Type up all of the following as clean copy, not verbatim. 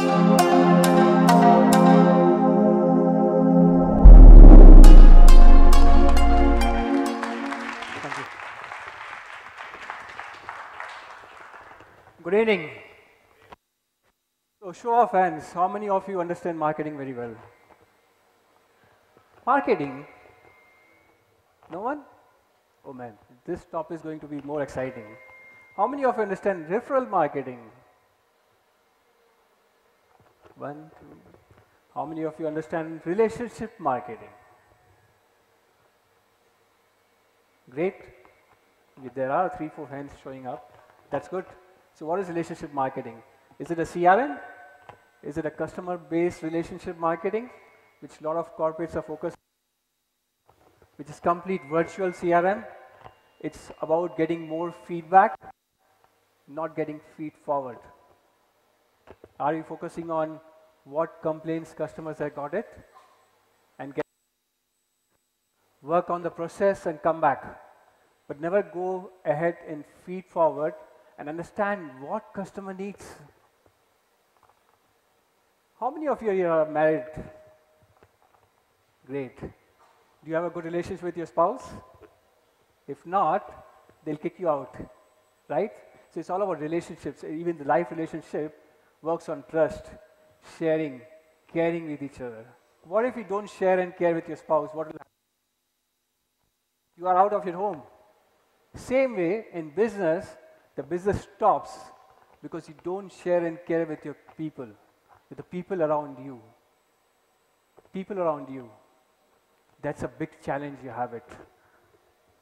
Good evening. So, show of hands, how many of you understand marketing very well? Marketing? No one? Oh man, this topic is going to be more exciting. How many of you understand referral marketing? One, two. How many of you understand relationship marketing? Great. There are 3, 4 hands showing up. That's good. So what is relationship marketing? Is it a CRM? Is it a customer-based relationship marketing, which a lot of corporates are focused on, which is complete virtual CRM? It's about getting more feedback, not getting feed forward. Are you focusing on what complaints customers have got it and work on the process and come back, but never go ahead and feed forward and understand what customer needs? How many of you here are married? Great. Do you have a good relationship with your spouse? If not, they'll kick you out, right? So it's all about relationships. Even the life relationship works on trust, sharing, caring with each other. What if you don't share and care with your spouse? What will happen? You are out of your home. Same way in business, the business stops because you don't share and care with your people, with the people around you. People around you. That's a big challenge you have it.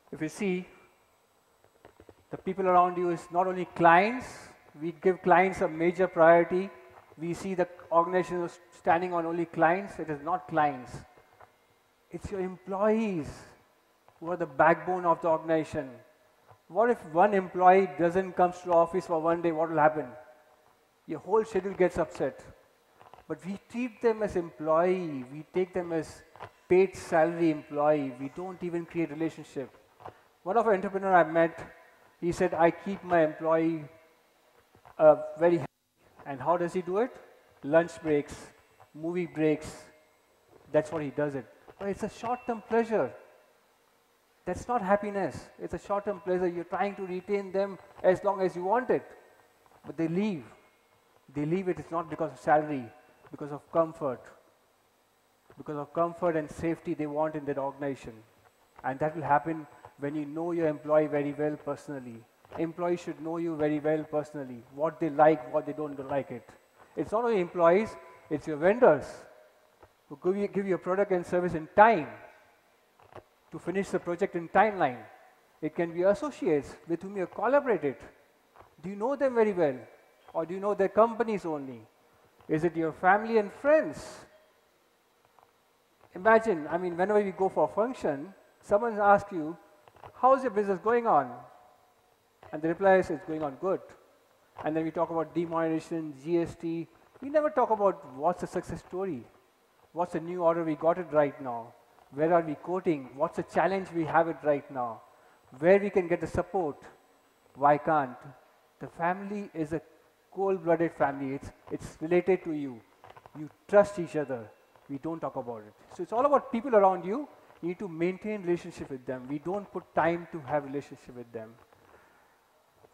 If you see, the people around you is not only clients, we give clients a major priority. We see the organization is standing on only clients. It is not clients. It's your employees who are the backbone of the organization. What if one employee doesn't come to the office for one day? What will happen? Your whole schedule gets upset. But we treat them as employee. We take them as paid salary employee. We don't even create relationship. One of our entrepreneurs I met, he said, I keep my employee very happy. And how does he do it? Lunch breaks, movie breaks. That's what he does it. But it's a short-term pleasure. That's not happiness. It's a short-term pleasure. You're trying to retain them as long as you want it. But they leave. They leave it. It's not because of salary, because of comfort. Because of comfort and safety they want in that organization. And that will happen when you know your employee very well personally. Employees should know you very well personally. What they like, what they don't like it. It's not only employees, it's your vendors who give you a product and service in time, to finish the project in timeline. It can be associates with whom you collaborated. Do you know them very well? Or do you know their companies only? Is it your family and friends? Imagine, whenever we go for a function, someone asks you, how's your business going on? And the reply is, it's going on good. And then we talk about demonetization, GST. We never talk about what's the success story. What's the new order we got it right now? Where are we quoting? What's the challenge we have it right now? Where we can get the support? Why can't? The family is a cold-blooded family. It's related to you. You trust each other. We don't talk about it. So it's all about people around you. You need to maintain relationship with them. We don't put time to have relationship with them.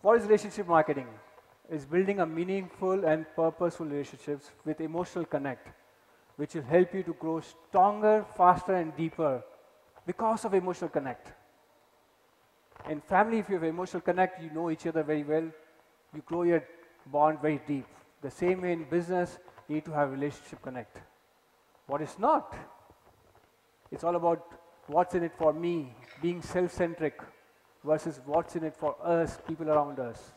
What is relationship marketing? It's building a meaningful and purposeful relationships with emotional connect, which will help you to grow stronger, faster, and deeper because of emotional connect. In family, if you have emotional connect, you know each other very well. You grow your bond very deep. The same way in business, you need to have relationship connect. What is not? It's all about what's in it for me, being self-centric versus what's in it for us, people around us.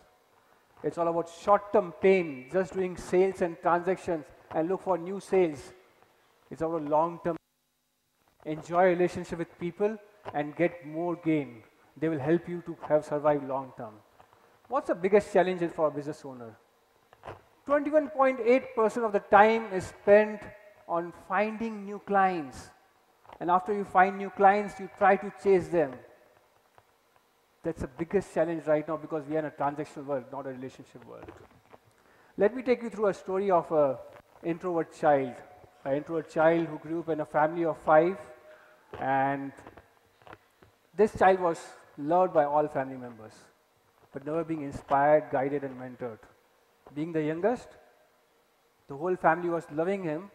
It's all about short-term pain, just doing sales and transactions and look for new sales. It's about long-term. Enjoy relationship with people and get more gain. They will help you to have survive long-term. What's the biggest challenge for a business owner? 21.8% of the time is spent on finding new clients. And after you find new clients, you try to chase them. That's the biggest challenge right now because we are in a transactional world, not a relationship world. Let me take you through a story of a introvert child, an introvert child who grew up in a family of 5, and this child was loved by all family members, but never being inspired, guided, and mentored. Being the youngest, the whole family was loving him,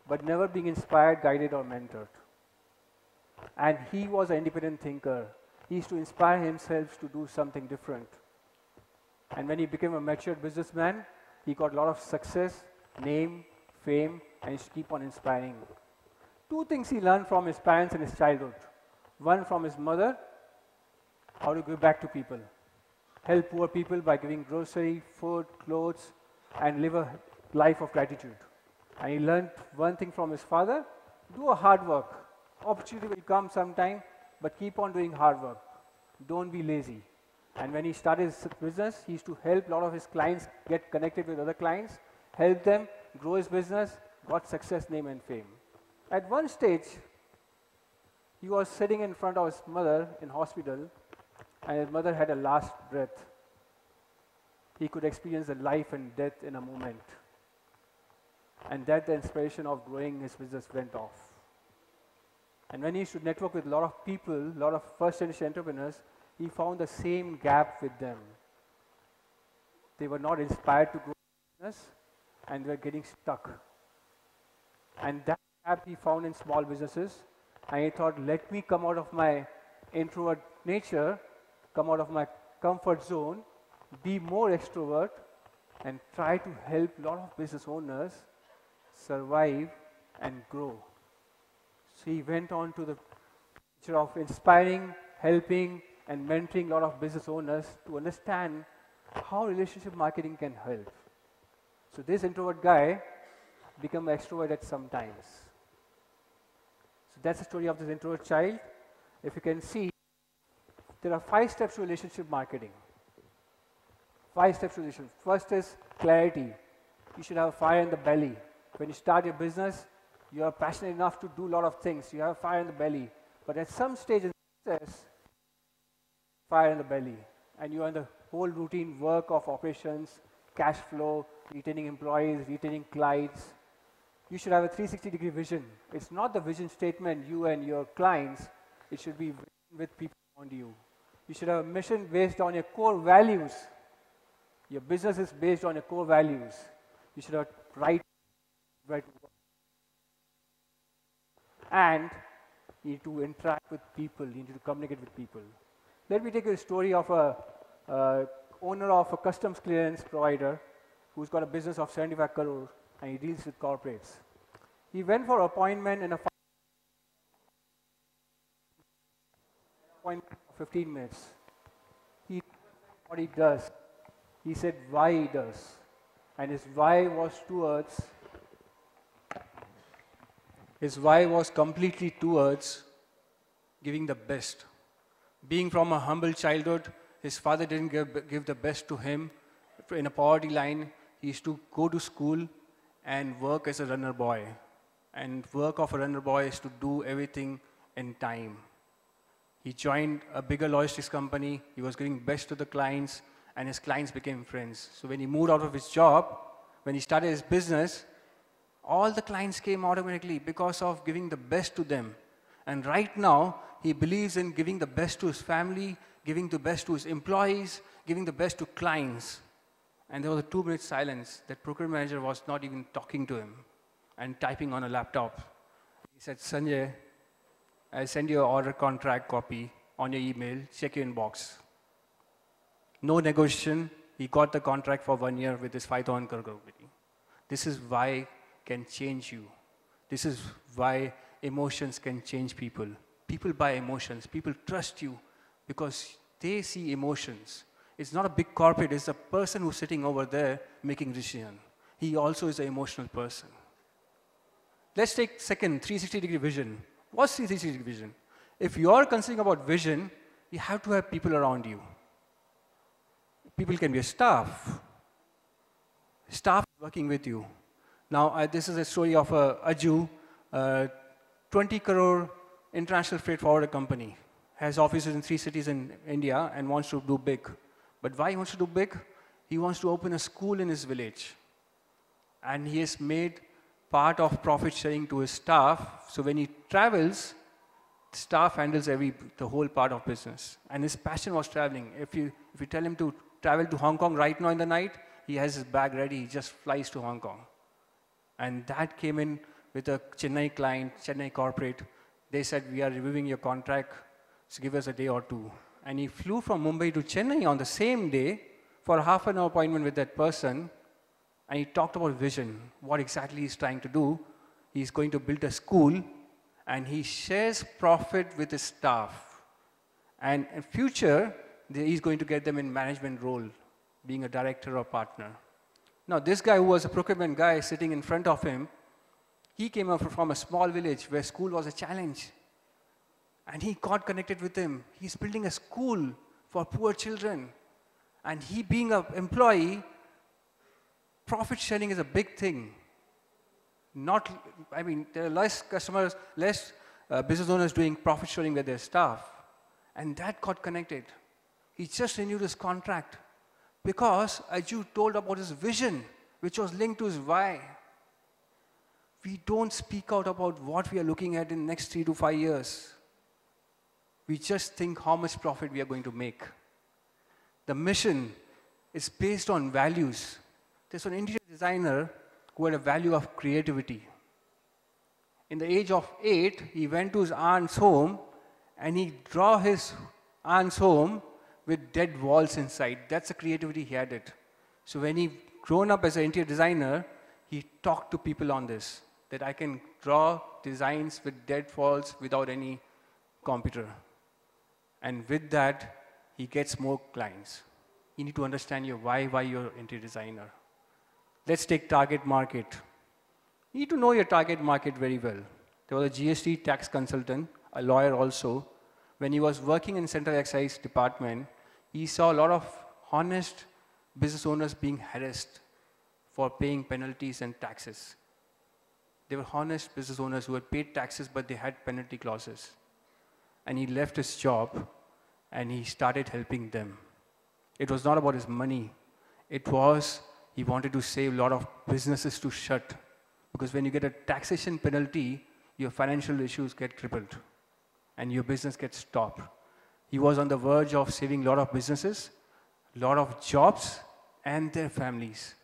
but never being inspired, guided, or mentored. And he was an independent thinker. He used to inspire himself to do something different. And when he became a matured businessman, he got a lot of success, name, fame, and he used to keep on inspiring. 2 things he learned from his parents in his childhood. One from his mother, how to give back to people. Help poor people by giving grocery, food, clothes, and live a life of gratitude. And he learned one thing from his father, do a hard work. Opportunity will come sometime, but keep on doing hard work. Don't be lazy. And when he started his business, he used to help a lot of his clients get connected with other clients, help them grow his business, got success, name, and fame. At one stage, he was sitting in front of his mother in hospital, and his mother had a last breath. He could experience the life and death in a moment. And that the inspiration of growing his business went off. And when he used to network with a lot of people, a lot of first-generation entrepreneurs, he found the same gap with them. They were not inspired to grow business, and they were getting stuck. And that gap he found in small businesses, and he thought, let me come out of my introvert nature, come out of my comfort zone, be more extrovert, and try to help a lot of business owners survive and grow. So he went on to the future of inspiring, helping, and mentoring a lot of business owners to understand how relationship marketing can help. So this introvert guy became an extrovert at some times. So that's the story of this introvert child. If you can see, there are 5 steps to relationship marketing. 5 steps to relationship. First is clarity. You should have a fire in the belly. When you start your business, you are passionate enough to do a lot of things. You have fire in the belly. But at some stage in success, fire in the belly. And you are in the whole routine work of operations, cash flow, retaining employees, retaining clients. You should have a 360-degree vision. It's not the vision statement, you and your clients. It should be with people around you. You should have a mission based on your core values. Your business is based on your core values. You should have right work. And you need to interact with people. You need to communicate with people. Let me take a story of a owner of a customs clearance provider who's got a business of 75 crore and he deals with corporates. He went for appointment in a appointment of 15 minutes. He what he does. He said why he does. And his why was completely towards giving the best. Being from a humble childhood, his father didn't give the best to him. In a poverty line, he used to go to school and work as a runner boy. And work of a runner boy is to do everything in time. He joined a bigger logistics company. He was giving best to the clients, and his clients became friends. So when he moved out of his job, when he started his business, all the clients came automatically because of giving the best to them. And right now, he believes in giving the best to his family, giving the best to his employees, giving the best to clients. And there was a 2-minute silence. That procurement manager was not even talking to him and typing on a laptop. He said, Sanjay, I'll send you an order contract copy on your email. Check your inbox. No negotiation. He got the contract for 1 year with his 5,000 crore company. This is why can change you. This is why emotions can change people. People buy emotions. People trust you because they see emotions. It's not a big corporate. It's a person who's sitting over there making decision. He also is an emotional person. Let's take second, 360-degree vision. What's 360-degree vision? If you are considering about vision, you have to have people around you. People can be a staff. Staff working with you. Now, this is a story of a Jew, 20 crore international freight forwarder company, has offices in 3 cities in India and wants to do big. But why he wants to do big? He wants to open a school in his village. And he has made part of profit sharing to his staff. So when he travels, staff handles the whole part of business. And his passion was traveling. If you tell him to travel to Hong Kong right now in the night, he has his bag ready, he just flies to Hong Kong. And that came in with a Chennai client, Chennai corporate. They said, we are reviewing your contract, so give us a day or two. And he flew from Mumbai to Chennai on the same day for a half an hour appointment with that person. And he talked about vision, what exactly he's trying to do. He's going to build a school, and he shares profit with his staff. And in future, he's going to get them in management role, being a director or partner. Now, this guy who was a procurement guy sitting in front of him, he came up from a small village where school was a challenge. And he got connected with him. He's building a school for poor children. And he being an employee, profit sharing is a big thing. There are less customers, less business owners doing profit sharing with their staff. And that got connected. He just renewed his contract because Aju told about his vision, which was linked to his why. We don't speak out about what we are looking at in the next 3 to 5 years. We just think how much profit we are going to make. The mission is based on values. There's an interior designer who had a value of creativity. In the age of 8, he went to his aunt's home and he drew his aunt's home with dead walls inside. That's the creativity he had it. So when he grown up as an interior designer, he talked to people on this, that I can draw designs with dead walls without any computer. And with that, he gets more clients. You need to understand your why you're an interior designer. Let's take target market. You need to know your target market very well. There was a GST tax consultant, a lawyer also. When he was working in Central Excise Department, he saw a lot of honest business owners being harassed for paying penalties and taxes. They were honest business owners who had paid taxes, but they had penalty clauses. And he left his job and he started helping them. It was not about his money. It was, he wanted to save a lot of businesses to shut. Because when you get a taxation penalty, your financial issues get crippled and your business gets stopped. He was on the verge of saving a lot of businesses, a lot of jobs, and their families.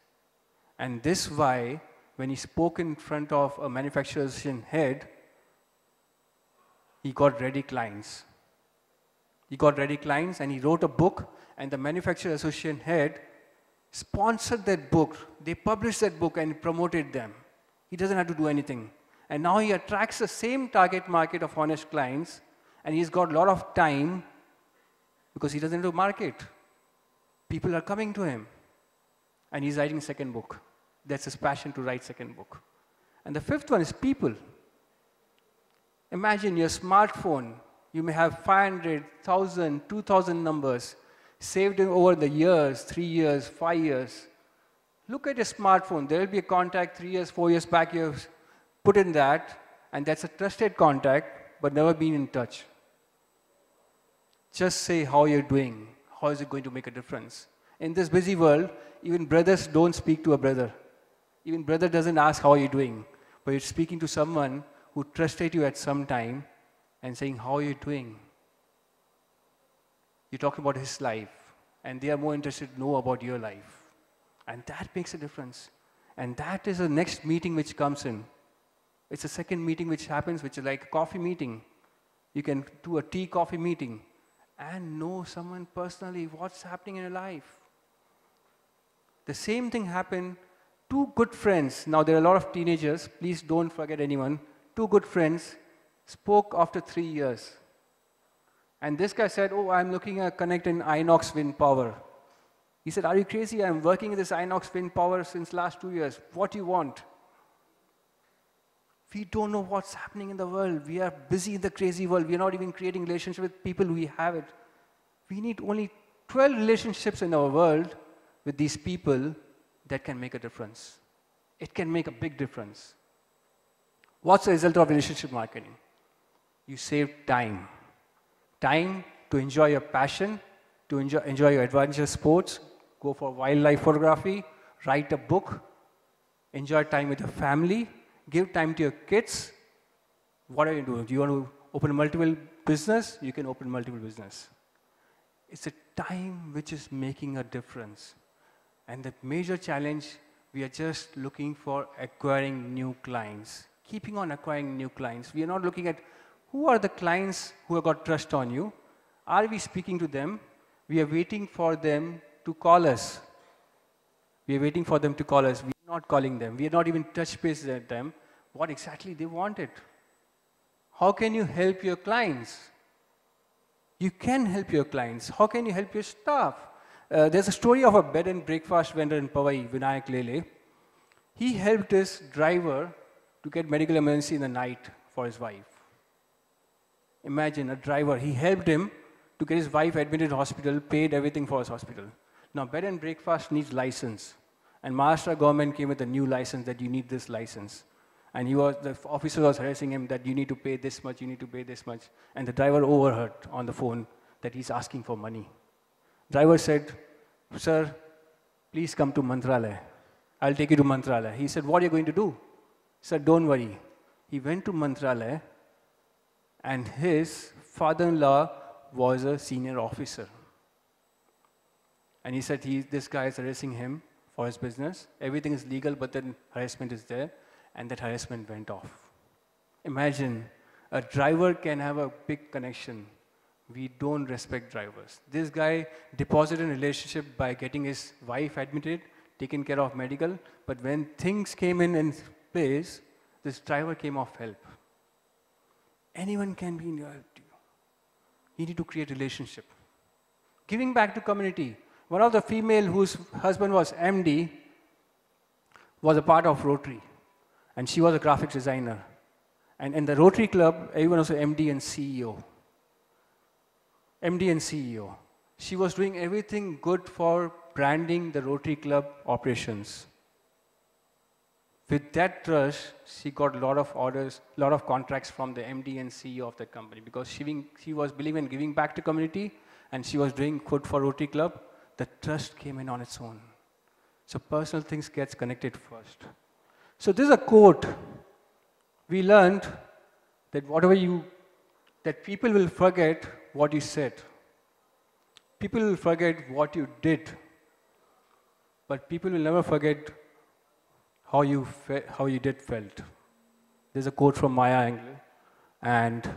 And this is why, when he spoke in front of a manufacturer's association head, he got ready clients. He got ready clients and he wrote a book, and the manufacturer association head sponsored that book. They published that book and promoted them. He doesn't have to do anything. And now he attracts the same target market of honest clients, and he's got a lot of time because he doesn't have to market. People are coming to him. And he's writing second book. That's his passion, to write second book. And the fifth one is people. Imagine your smartphone. You may have 500, 1,000, 2,000 numbers saved over the years, 3 years, 5 years. Look at your smartphone. There will be a contact 3 years, 4 years back you've put in that, and that's a trusted contact, but never been in touch. Just say how you're doing. How is it going to make a difference? In this busy world, even brothers don't speak to a brother. Even brother doesn't ask how you're doing, but you're speaking to someone who trusted you at some time and saying how you're doing. You talk about his life, and they are more interested to know about your life. And that makes a difference. And that is the next meeting which comes in. It's a second meeting which happens, which is like a coffee meeting. You can do a tea coffee meeting and know someone personally, what's happening in your life. The same thing happened. 2 good friends, now there are a lot of teenagers, please don't forget anyone. 2 good friends spoke after 3 years. And this guy said, oh, I'm looking at connect in Inox Wind Power. He said, are you crazy? I'm working in this Inox Wind Power since last 2 years. What do you want? We don't know what's happening in the world. We are busy in the crazy world. We are not even creating relationships with people we have it. We need only 12 relationships in our world with these people that can make a difference. It can make a big difference. What's the result of relationship marketing? You save time. Time to enjoy your passion, to enjoy your adventure sports, go for wildlife photography, write a book, enjoy time with your family, Give time to your kids. What are you doing? Do you want to open multiple business? You can open multiple business. It's a time which is making a difference. And the major challenge, we are just looking for acquiring new clients. Keeping on acquiring new clients. We are not looking at who are the clients who have got trust on you. Are we speaking to them? We are waiting for them to call us. We are waiting for them to call us. We are not calling them. We are not even touch base with them. What exactly they wanted. How can you help your clients? You can help your clients. How can you help your staff? There's a story of a bed and breakfast vendor in Powai, Vinayak Lele. He helped his driver to get medical emergency in the night for his wife. Imagine a driver, he helped him to get his wife admitted to hospital, paid everything for his hospital. Now, bed and breakfast needs license. And Maharashtra government came with a new license that you need this license. And the officer was harassing him that you need to pay this much, you need to pay this much. And the driver overheard on the phone that he's asking for money. Driver said, sir, please come to Mantralaya. I'll take you to Mantralaya. He said, what are you going to do? He said, don't worry. He went to Mantralaya and his father-in-law was a senior officer. And he said, this guy is harassing him for his business. Everything is legal, but then harassment is there. And that harassment went off. Imagine, a driver can have a big connection. We don't respect drivers. This guy deposited a relationship by getting his wife admitted, taken care of medical, but when things came in place, this driver came off help. Anyone can be in your help to you. You need to create relationship. Giving back to community. One of the female whose husband was MD was a part of Rotary. And she was a graphics designer. And in the Rotary Club, everyone was MD and CEO. MD and CEO. She was doing everything good for branding the Rotary Club operations. With that trust, she got a lot of orders, a lot of contracts from the MD and CEO of that company because she was believing in giving back to community and she was doing good for Rotary Club. The trust came in on its own. So personal things gets connected first. So this is a quote. We learned that that people will forget what you said. People will forget what you did. But people will never forget how you felt. There's a quote from Maya Angelou. And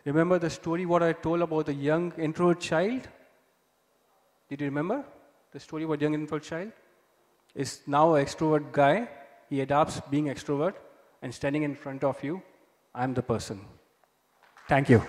remember the story what I told about the young introvert child? Did you remember the story about young introvert child? Is now an extrovert guy. He adapts being extrovert and standing in front of you. I'm the person. Thank you.